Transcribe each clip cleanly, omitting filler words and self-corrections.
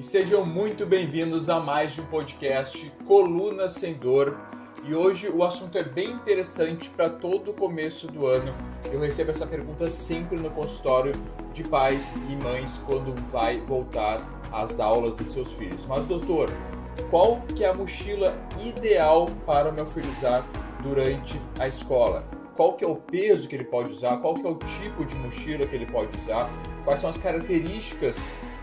E sejam muito bem-vindos a mais de um podcast Coluna Sem Dor. E hoje o assunto é bem interessante para todo o começo do ano. Eu recebo essa pergunta sempre no consultório de pais e mães quando vai voltar às aulas dos seus filhos. Mas, doutor, qual que é a mochila ideal para o meu filho usar durante a escola? Qual que é o peso que ele pode usar? Qual que é o tipo de mochila que ele pode usar? Quais são as características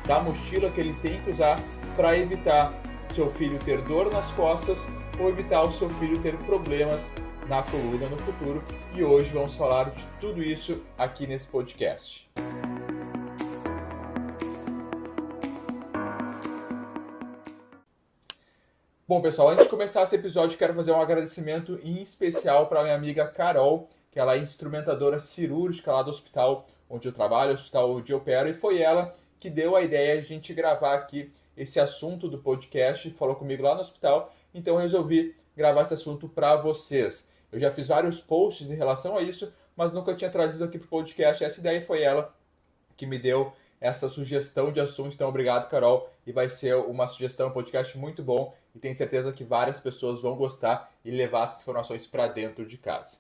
da mochila que ele tem que usar para evitar seu filho ter dor nas costas ou evitar o seu filho ter problemas na coluna no futuro. E hoje vamos falar de tudo isso aqui nesse podcast. Bom, pessoal, antes de começar esse episódio, quero fazer um agradecimento em especial para minha amiga Carol, que ela é instrumentadora cirúrgica lá do hospital onde eu trabalho, o hospital onde eu opero, e foi ela que deu a ideia de a gente gravar aqui esse assunto do podcast, falou comigo lá no hospital, então eu resolvi gravar esse assunto para vocês. Eu já fiz vários posts em relação a isso, mas nunca tinha trazido aqui para o podcast essa ideia, e foi ela que me deu essa sugestão de assunto. Então, obrigado, Carol, e vai ser uma sugestão, um podcast muito bom, e tenho certeza que várias pessoas vão gostar e levar essas informações para dentro de casa.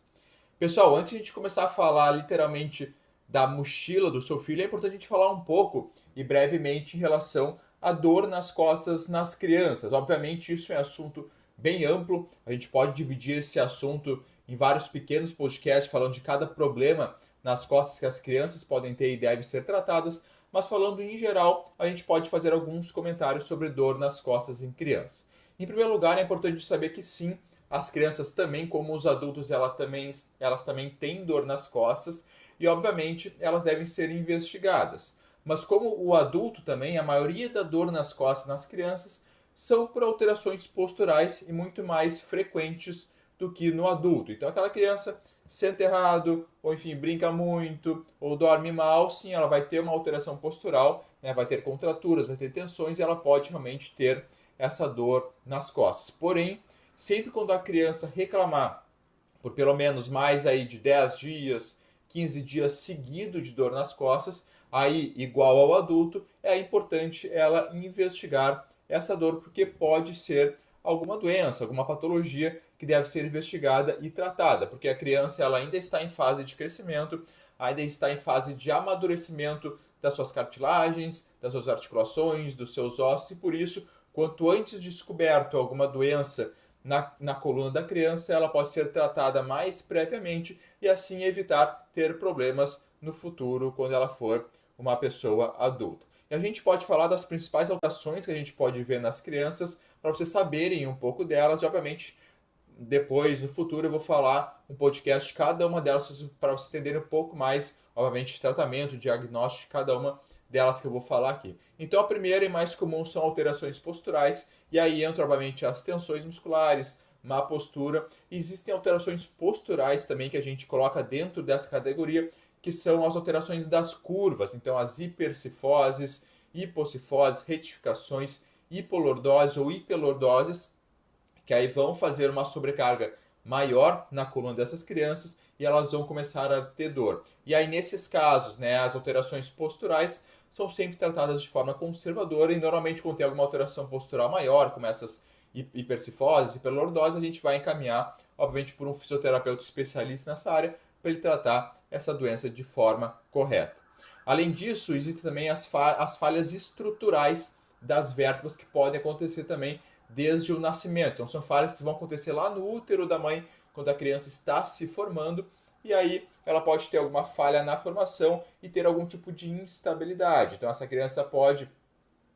Pessoal, antes de a gente começar a falar literalmente da mochila do seu filho, é importante a gente falar um pouco e brevemente em relação à dor nas costas nas crianças. Obviamente, isso é assunto bem amplo, a gente pode dividir esse assunto em vários pequenos podcasts falando de cada problema nas costas que as crianças podem ter e devem ser tratadas, mas falando em geral, a gente pode fazer alguns comentários sobre dor nas costas em crianças. Em primeiro lugar, é importante saber que sim, as crianças também, como os adultos, elas também têm dor nas costas e, obviamente, elas devem ser investigadas. Mas como o adulto também, a maioria da dor nas costas nas crianças são por alterações posturais e muito mais frequentes do que no adulto. Então, aquela criança senta errado, ou enfim, brinca muito, ou dorme mal, sim, ela vai ter uma alteração postural, né? Vai ter contraturas, vai ter tensões e ela pode realmente ter essa dor nas costas. Porém, sempre quando a criança reclamar por pelo menos mais aí de 10 dias, 15 dias seguidos de dor nas costas, aí igual ao adulto, é importante ela investigar essa dor, porque pode ser alguma doença, alguma patologia que deve ser investigada e tratada, porque a criança ela ainda está em fase de crescimento, ainda está em fase de amadurecimento das suas cartilagens, das suas articulações, dos seus ossos, e por isso, quanto antes descoberto alguma doença na coluna da criança, ela pode ser tratada mais previamente e assim evitar ter problemas no futuro quando ela for uma pessoa adulta. E a gente pode falar das principais alterações que a gente pode ver nas crianças para vocês saberem um pouco delas. E, obviamente, depois, no futuro, eu vou falar um podcast de cada uma delas para vocês entenderem um pouco mais, obviamente, tratamento, diagnóstico de cada uma delas que eu vou falar aqui. Então, a primeira e mais comum são alterações posturais, e aí entram, obviamente, as tensões musculares, má postura. Existem alterações posturais também que a gente coloca dentro dessa categoria, que são as alterações das curvas, então as hipercifoses, hipocifoses, retificações, hipolordose ou hipelordoses, que aí vão fazer uma sobrecarga maior na coluna dessas crianças e elas vão começar a ter dor. E aí, nesses casos, né, as alterações posturais são sempre tratadas de forma conservadora e normalmente quando tem alguma alteração postural maior, como essas hipercifoses, hiperlordose, a gente vai encaminhar, obviamente, por um fisioterapeuta especialista nessa área para ele tratar essa doença de forma correta. Além disso, existem também as falhas estruturais das vértebras que podem acontecer também desde o nascimento. Então, são falhas que vão acontecer lá no útero da mãe, quando a criança está se formando, e aí ela pode ter alguma falha na formação e ter algum tipo de instabilidade. Então, essa criança pode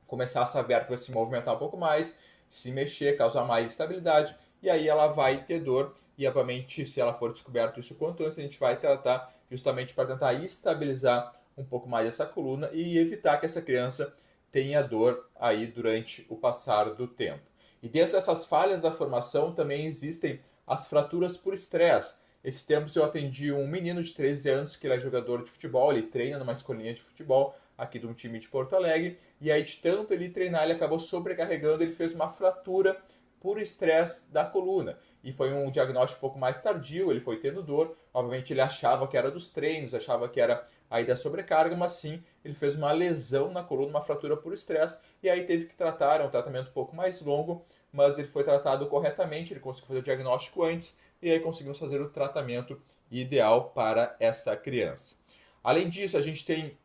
começar essa vértebra a se movimentar um pouco mais, se mexer, causar mais instabilidade, e aí ela vai ter dor, e obviamente, se ela for descoberto isso quanto antes, a gente vai tratar justamente para tentar estabilizar um pouco mais essa coluna e evitar que essa criança tenha dor aí durante o passar do tempo. E dentro dessas falhas da formação também existem as fraturas por estresse. Esses tempos eu atendi um menino de 13 anos que ele é jogador de futebol, ele treina numa escolinha de futebol aqui de um time de Porto Alegre, e aí de tanto ele treinar, ele acabou sobrecarregando, ele fez uma fratura por estresse da coluna. E foi um diagnóstico um pouco mais tardio, ele foi tendo dor, obviamente ele achava que era dos treinos, achava que era aí da sobrecarga, mas sim, ele fez uma lesão na coluna, uma fratura por estresse, e aí teve que tratar, é um tratamento um pouco mais longo, mas ele foi tratado corretamente, ele conseguiu fazer o diagnóstico antes, e aí conseguimos fazer o tratamento ideal para essa criança. Além disso, a gente tem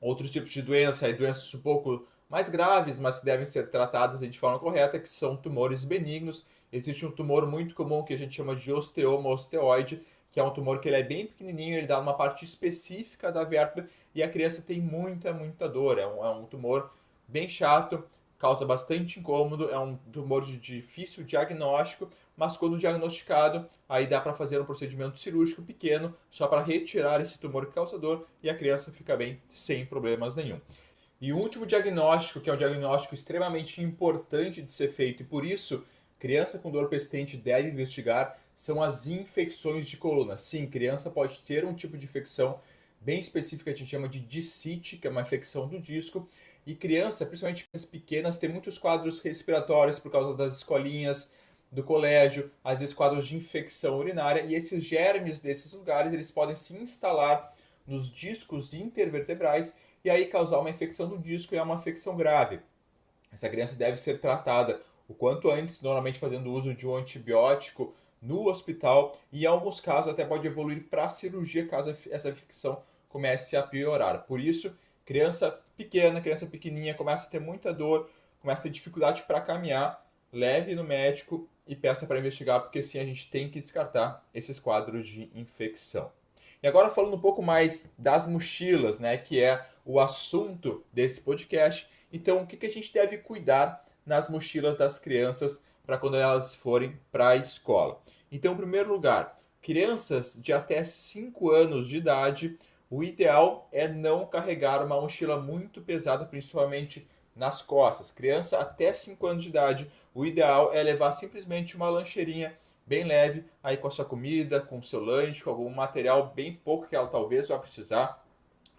outros tipos de doença, doenças um pouco mais graves, mas que devem ser tratadas de forma correta, que são tumores benignos. Existe um tumor muito comum que a gente chama de osteoma osteoide, que é um tumor que ele é bem pequenininho, ele dá uma parte específica da vértebra e a criança tem muita dor. É um tumor bem chato, causa bastante incômodo, é um tumor de difícil diagnóstico, mas quando diagnosticado, aí dá para fazer um procedimento cirúrgico pequeno, só para retirar esse tumor causador e a criança fica bem sem problemas nenhum. E o último diagnóstico, que é um diagnóstico extremamente importante de ser feito, e por isso criança com dor persistente deve investigar, são as infecções de coluna. Sim, criança pode ter um tipo de infecção bem específica, a gente chama de discite, que é uma infecção do disco, e criança, principalmente crianças pequenas, tem muitos quadros respiratórios por causa das escolinhas, do colégio, às vezes quadros de infecção urinária, e esses germes desses lugares, eles podem se instalar nos discos intervertebrais e aí causar uma infecção do disco e é uma infecção grave. Essa criança deve ser tratada o quanto antes, normalmente fazendo uso de um antibiótico no hospital e em alguns casos até pode evoluir para a cirurgia caso essa infecção comece a piorar. Por isso, criança pequena, criança pequenininha, começa a ter muita dor, começa a ter dificuldade para caminhar, leve no médico e peça para investigar, porque sim, a gente tem que descartar esses quadros de infecção. E agora falando um pouco mais das mochilas, né, que é o assunto desse podcast. Então, o que a gente deve cuidar nas mochilas das crianças para quando elas forem para a escola? Então, em primeiro lugar, crianças de até 5 anos de idade, o ideal é não carregar uma mochila muito pesada, principalmente nas costas. Criança até 5 anos de idade, o ideal é levar simplesmente uma lancheirinha bem leve, aí com a sua comida, com o seu lanche, com algum material bem pouco que ela talvez vá precisar.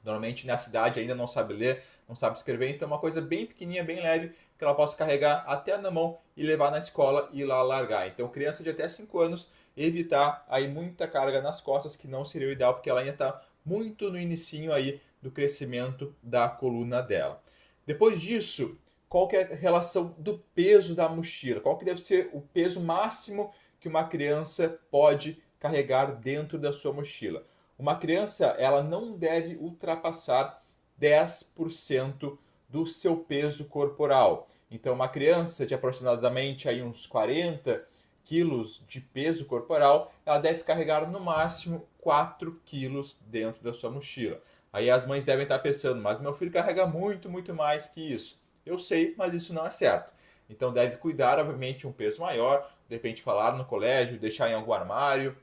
Normalmente nessa idade ainda não sabe ler, não sabe escrever, então é uma coisa bem pequenininha, bem leve, que ela possa carregar até na mão e levar na escola e ir lá largar. Então criança de até 5 anos, evitar aí muita carga nas costas, que não seria o ideal, porque ela ainda está muito no inicinho aí do crescimento da coluna dela. Depois disso, qual que é a relação do peso da mochila? Qual que deve ser o peso máximo que uma criança pode carregar dentro da sua mochila? Uma criança, ela não deve ultrapassar 10% do seu peso corporal. Então, uma criança de aproximadamente aí uns 40 quilos de peso corporal, ela deve carregar no máximo 4 quilos dentro da sua mochila. Aí as mães devem estar pensando, mas meu filho carrega muito mais que isso. Eu sei, mas isso não é certo. Então deve cuidar, obviamente, um peso maior, de repente falar no colégio, deixar em algum armário,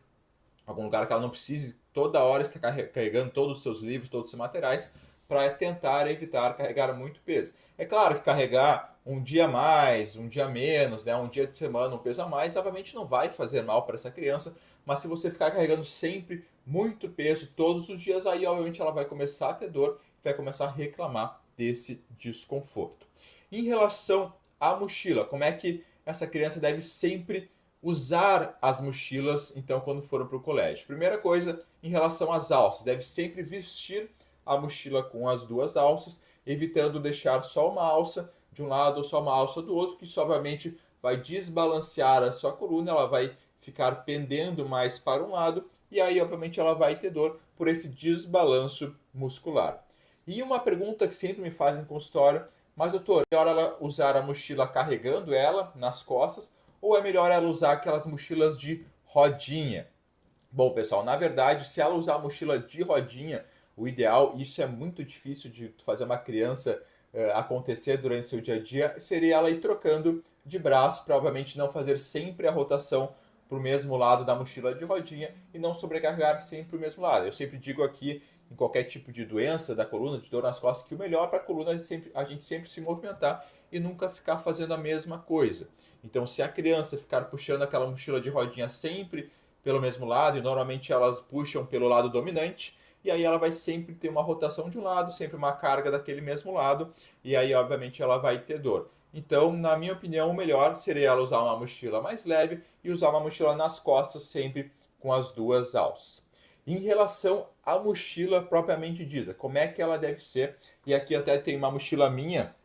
algum lugar que ela não precise toda hora estar carregando todos os seus livros, todos os seus materiais, para tentar evitar carregar muito peso. É claro que carregar um dia mais, um dia menos, né, um dia de semana, um peso a mais, obviamente não vai fazer mal para essa criança, mas se você ficar carregando sempre muito peso todos os dias, aí obviamente ela vai começar a ter dor, vai começar a reclamar desse desconforto. Em relação à mochila, como é que essa criança deve sempre usar as mochilas, então, quando for para o colégio? Primeira coisa, em relação às alças, deve sempre vestir a mochila com as duas alças, evitando deixar só uma alça de um lado ou só uma alça do outro, que isso obviamente vai desbalancear a sua coluna, ela vai ficar pendendo mais para um lado e aí obviamente ela vai ter dor por esse desbalanço muscular. E uma pergunta que sempre me fazem no consultório: mas doutor, é melhor ela usar a mochila carregando ela nas costas ou é melhor ela usar aquelas mochilas de rodinha? Bom, pessoal, na verdade, se ela usar a mochila de rodinha, o ideal, isso é muito difícil de fazer uma criança acontecer durante seu dia a dia, seria ela ir trocando de braço, para obviamente não fazer sempre a rotação para o mesmo lado da mochila de rodinha e não sobrecarregar sempre o mesmo lado. Eu sempre digo aqui, em qualquer tipo de doença da coluna, de dor nas costas, que o melhor para a coluna é a gente sempre se movimentar e nunca ficar fazendo a mesma coisa. Então, se a criança ficar puxando aquela mochila de rodinha sempre pelo mesmo lado, e normalmente elas puxam pelo lado dominante, e aí ela vai sempre ter uma rotação de um lado, sempre uma carga daquele mesmo lado, e aí obviamente ela vai ter dor. Então, na minha opinião, o melhor seria ela usar uma mochila mais leve e usar uma mochila nas costas sempre com as duas alças. Em relação à mochila propriamente dita, como é que ela deve ser? E aqui até tem uma mochila minha,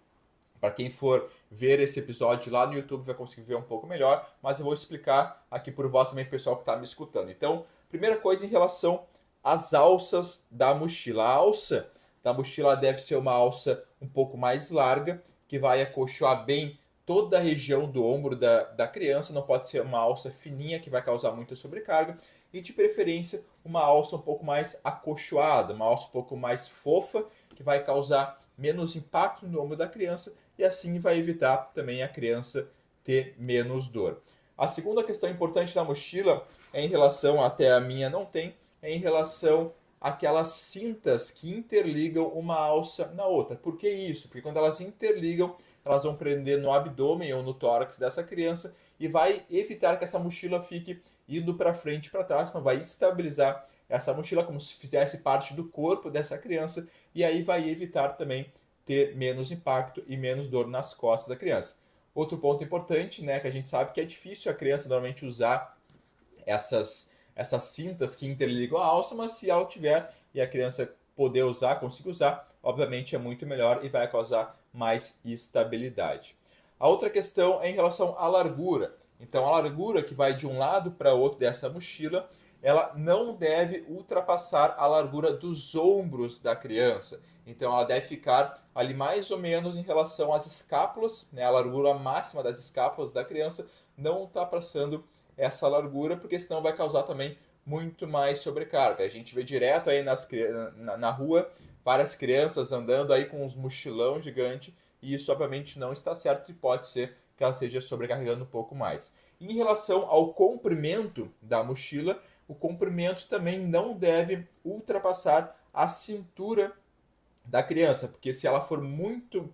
para quem for ver esse episódio lá no YouTube vai conseguir ver um pouco melhor, mas eu vou explicar aqui por voz também, pessoal que está me escutando. Então, primeira coisa em relação às alças da mochila. A alça da mochila deve ser uma alça um pouco mais larga, que vai acolchoar bem toda a região do ombro da criança, não pode ser uma alça fininha que vai causar muita sobrecarga, e de preferência uma alça um pouco mais acolchoada, uma alça um pouco mais fofa, que vai causar menos impacto no ombro da criança e assim vai evitar também a criança ter menos dor. A segunda questão importante da mochila é em relação, até a minha não tem, é em relação àquelas cintas que interligam uma alça na outra. Por que isso? Porque quando elas interligam, elas vão prender no abdômen ou no tórax dessa criança e vai evitar que essa mochila fique indo para frente e para trás, então vai estabilizar essa mochila como se fizesse parte do corpo dessa criança e aí vai evitar também ter menos impacto e menos dor nas costas da criança. Outro ponto importante, né, que a gente sabe que é difícil a criança normalmente usar essas cintas que interligam a alça, mas se ela tiver e a criança poder usar, conseguir usar, obviamente é muito melhor e vai causar mais estabilidade. A outra questão é em relação à largura. Então, a largura que vai de um lado para outro dessa mochila, ela não deve ultrapassar a largura dos ombros da criança. Então, ela deve ficar ali mais ou menos em relação às escápulas, né? A largura máxima das escápulas da criança não está passando essa largura, porque senão vai causar também muito mais sobrecarga. A gente vê direto aí na rua várias crianças andando aí com uns mochilão gigante e isso obviamente não está certo e pode ser que ela esteja sobrecarregando um pouco mais. Em relação ao comprimento da mochila, o comprimento também não deve ultrapassar a cintura da criança, porque se ela for muito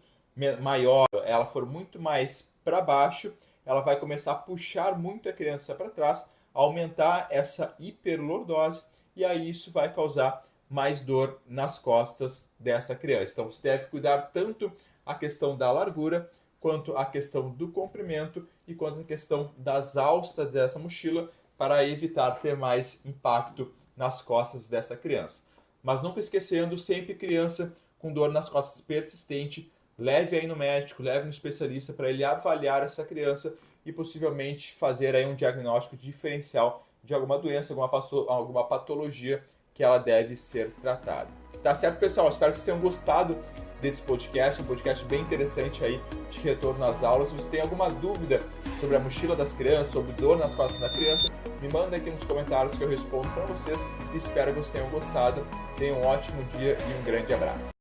maior, ela for muito mais para baixo, ela vai começar a puxar muito a criança para trás, aumentar essa hiperlordose e aí isso vai causar mais dor nas costas dessa criança. Então você deve cuidar tanto a questão da largura, quanto a questão do comprimento e quanto a questão das alças dessa mochila para evitar ter mais impacto nas costas dessa criança. Mas nunca esquecendo, sempre criança com dor nas costas persistente, leve aí no médico, leve no especialista para ele avaliar essa criança e possivelmente fazer aí um diagnóstico diferencial de alguma doença, alguma patologia que ela deve ser tratada. Tá certo, pessoal? Espero que vocês tenham gostado desse podcast, um podcast bem interessante aí de retorno às aulas. Se você tem alguma dúvida sobre a mochila das crianças, sobre dor nas costas da criança, me manda aqui nos comentários que eu respondo para vocês. Espero que vocês tenham gostado. Tenham um ótimo dia e um grande abraço.